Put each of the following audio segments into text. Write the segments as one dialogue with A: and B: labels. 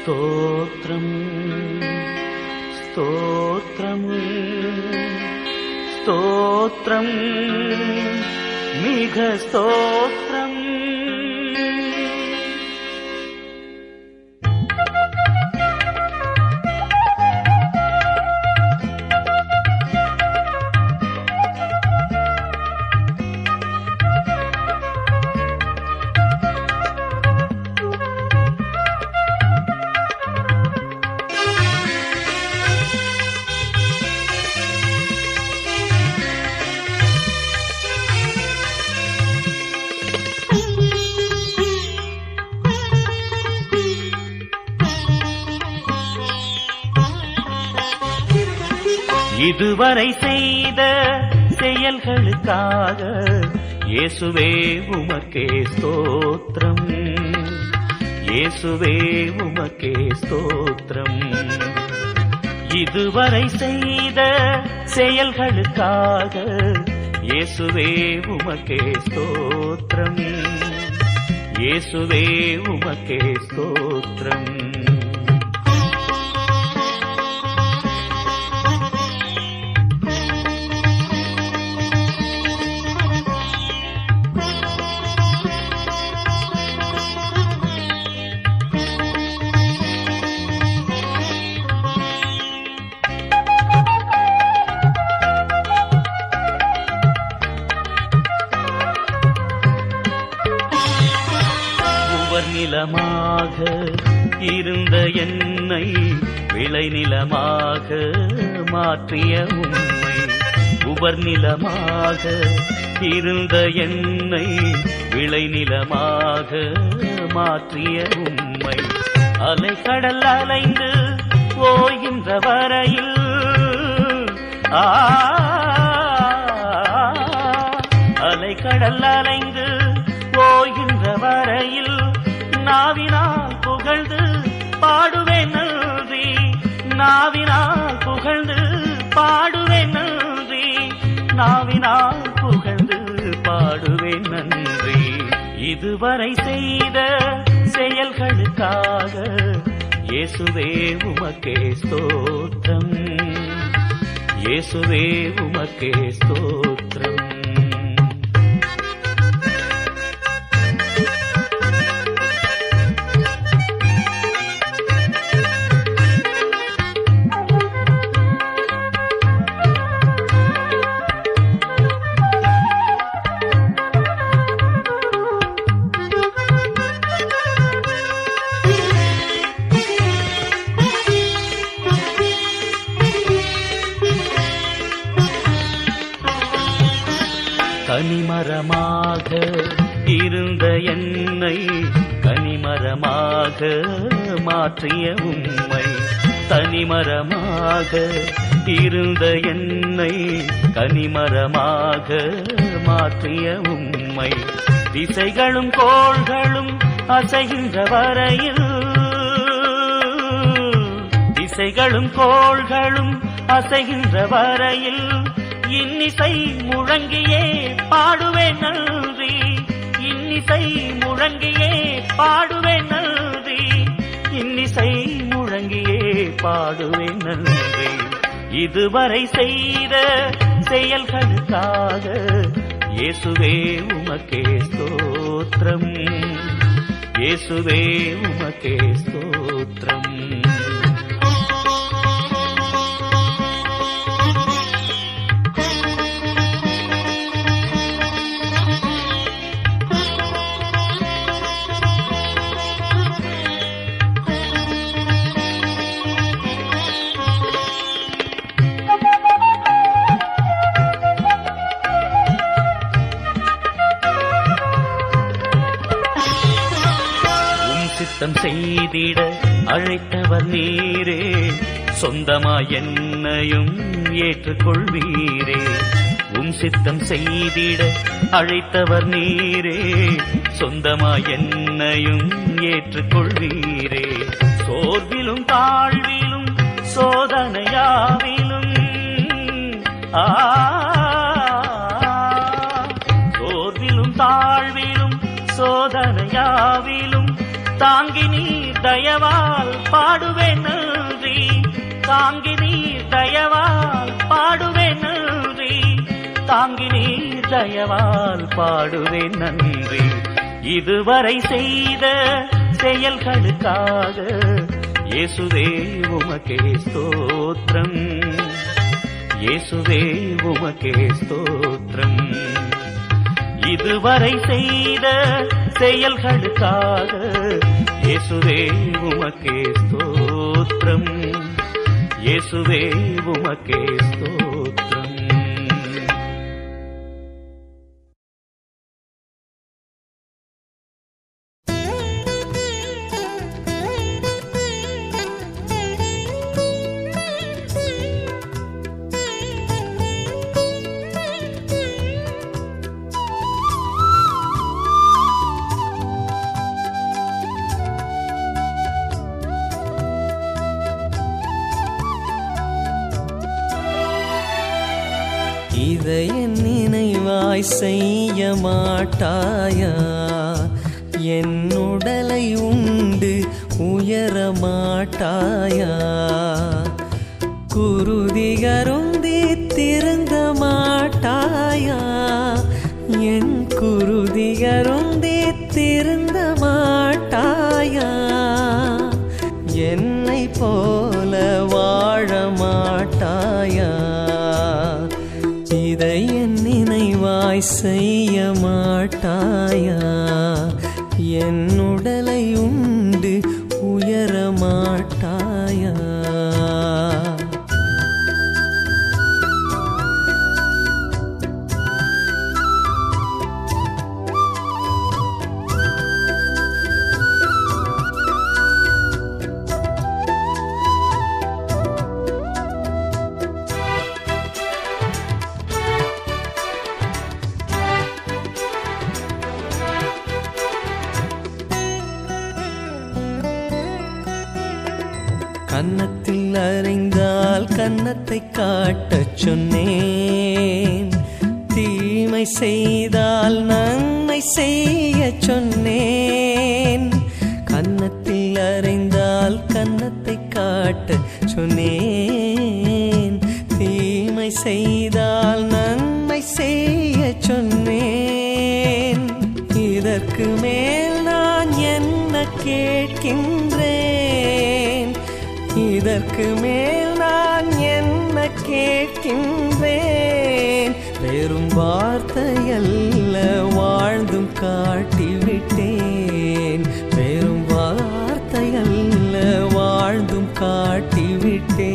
A: స్తోత్రం స్తోత్రం స్తోత్రం మిఘ స్తోత్రం. இதுவரை செய்த செயல்களுக்காக இயேசுவே உமக்கே ஸ்தோத்திரம், இயேசுவே உமக்கே ஸ்தோத்திரம். இதுவரை செய்த செயல்களுக்காக இயேசுவே உமக்கே ஸ்தோத்திரம், இயேசுவே உமக்கே ஸ்தோத்திரம். நிலமாக இருந்த என்னை விளைநிலமாக மாற்றிய உம்மை, உபர்நிலமாக இருந்த என்னை விளைநிலமாக மாற்றிய உம்மை, அலைக்கடல் அலைந்து ஓய்கின்ற வரையில் அலைக்கடல் அலைந்து ஓய்கின்ற வரையில் நாவினால் புகழ்ந்து பாடுவேன் நன்றி, நாவினால் புகழ்ந்து பாடுவேன் நன்றி, நாவினால் புகழ்ந்து பாடுவேன் நன்றி. இதுவரை செய்த செயல்களுக்காக இயேசுவே உமக்கே ஸ்தோத்திரம், இயேசுவே உமக்கே ஸ்தோத்திரம். கனிமரமாக இருந்த என்னை கனிமரமாக மாற்றிய உம்மை, தனிமரமாக இருந்த என்னை கனிமரமாக மாற்றிய உம்மை, திசைகளும் கோள்களும் அசைகின்ற வரையில், திசைகளும் கோள்களும் அசைகின்ற வரையில் இன்னிசை முழங்கியே பாடுவேன் நன்றி, இன்னிசை முழங்கியே பாடுவேன் நன்றி, இன்னிசை முழங்கியே பாடுவேன் நன்றி. இதுவரை செய்த செயல்களுக்காக இயேசுவே உமக்கே ஸ்தோத்திரம், இயேசுவே உமக்கே ஸ்தோத்திரம். சித்தம் செய்திட அழைத்தவர் நீரே, சொந்தமாய் என்னையும் ஏற்றுக்கொள்வீரே. உம் சித்தம் செய்திட அழைத்தவர் நீரே, சொந்தமாய் என்னையும் ஏற்றுக்கொள்வீரே. சோர்விலும் தாழ்விலும் சோதனையாவிலும் சோர்விலும் தாழ்விலும் சோதனையாவிலும் தாங்கி நீர் தயவால் பாடுவேன் நன்றி, தாங்கி நீர் தயவால் பாடுவேன் நன்றி, தாங்கி நீர் தயவால் பாடுவேன் நன்றி. இதுவரை செய்த செயல்களுக்காக இயேசுவே உமக்கே ஸ்தோத்திரம், இயேசுவே உமக்கே ஸ்தோத்திரம். இதுவரை செய்த செயல்களுக்காக இயேசுவே உமக்கே ஸ்தோத்திரம், இயேசுவே உமக்கே ஸ்தோத்திரம்.
B: இதை என் நினைவாய் செய்ய மாட்டாயா, என் உடலை உண்டு உயர மாட்டாயா, குருதி அருந்தி திருந்த மாட்டாயா, என் குருதி அருந்தி திருந்த மாட்டாயா, என்னை போல வாழ மாட்டாயா, இதை என் நினைவாய் செய்ய மாட்டாயா, என் உடலை உண்டு உயர மாட்டாயா. கன்னத்தில் அறைந்தால் கன்னத்தை காட்டச் சொன்னேன், தீமை செய்தால் நன்மை செய்ய சொன்னேன், கன்னத்தில் அறைந்தால் கன்னத்தை காட்டச் சொன்னேன், தீமை செய்தால் நன்மை செய்ய சொன்னேன், இதற்கு மேல் நான் என்ன கேட்கின்றேன், இதற்கு மேல் நான் என்ன கேட்கின்றேன், பெரும் வார்த்தையல்ல வாழ்ந்தும் காட்டிவிட்டேன், பெரும் வார்த்தையல்ல வாழ்ந்தும் காட்டிவிட்டேன்,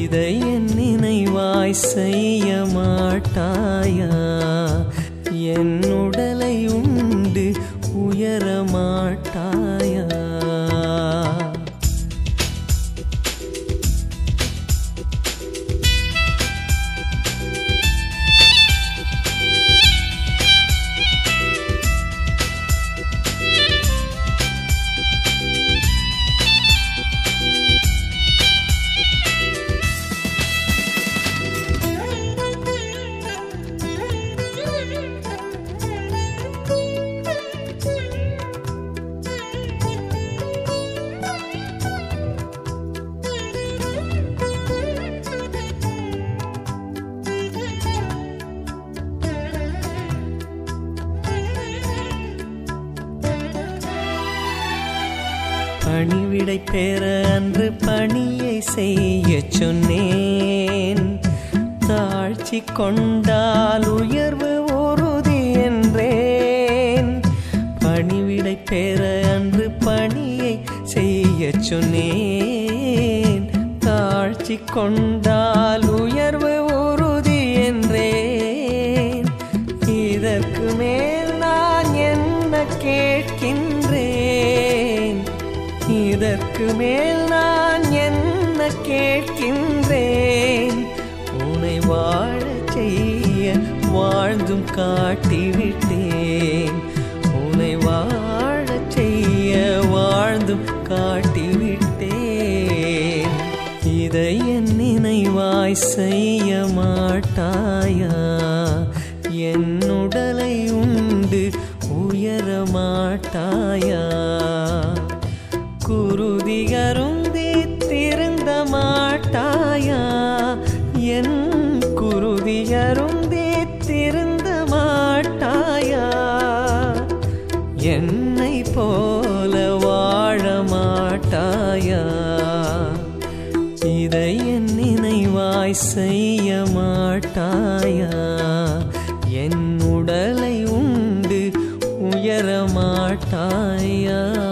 B: இதை என் நினைவாய் செய்ய மாட்டாயா, என் உடலை உண்டு உயர மாட்டாயா. பணிவிடை பெற அன்று பணியை செய்ய சொன்னேன், தாழ்ச்சி கொண்டால் உயர்வு உறுதி என்றேன், பணிவிடை பெற அன்று பணியை செய்ய சொன்னேன், தாழ்ச்சி கொண்டால் உயர்வு உறுதி என்றேன், இதற்கு மேல் நான் என்ன கேட்கின்றேன், இதற்கு மேல் நான் என்ன கேட்கின்றேன், உன்னை வாழச் செய்ய வாழ்ந்தும் காட்டிவிட்டேன், உன்னை வாழச் செய்ய வாழ்ந்தும் காட்டிவிட்டேன், இதை என் நினைவாய் செய்ய மாட்டாயா, என் உடலை உண்டு உயர மாட்டாயா. அருந்தே திருந்த மாட்டாயா? என்னை போல வாழ மாட்டாயா? இதை என் நினைவாய் செய்ய மாட்டாயா? என் உடலை உண்டு உயர மாட்டாயா?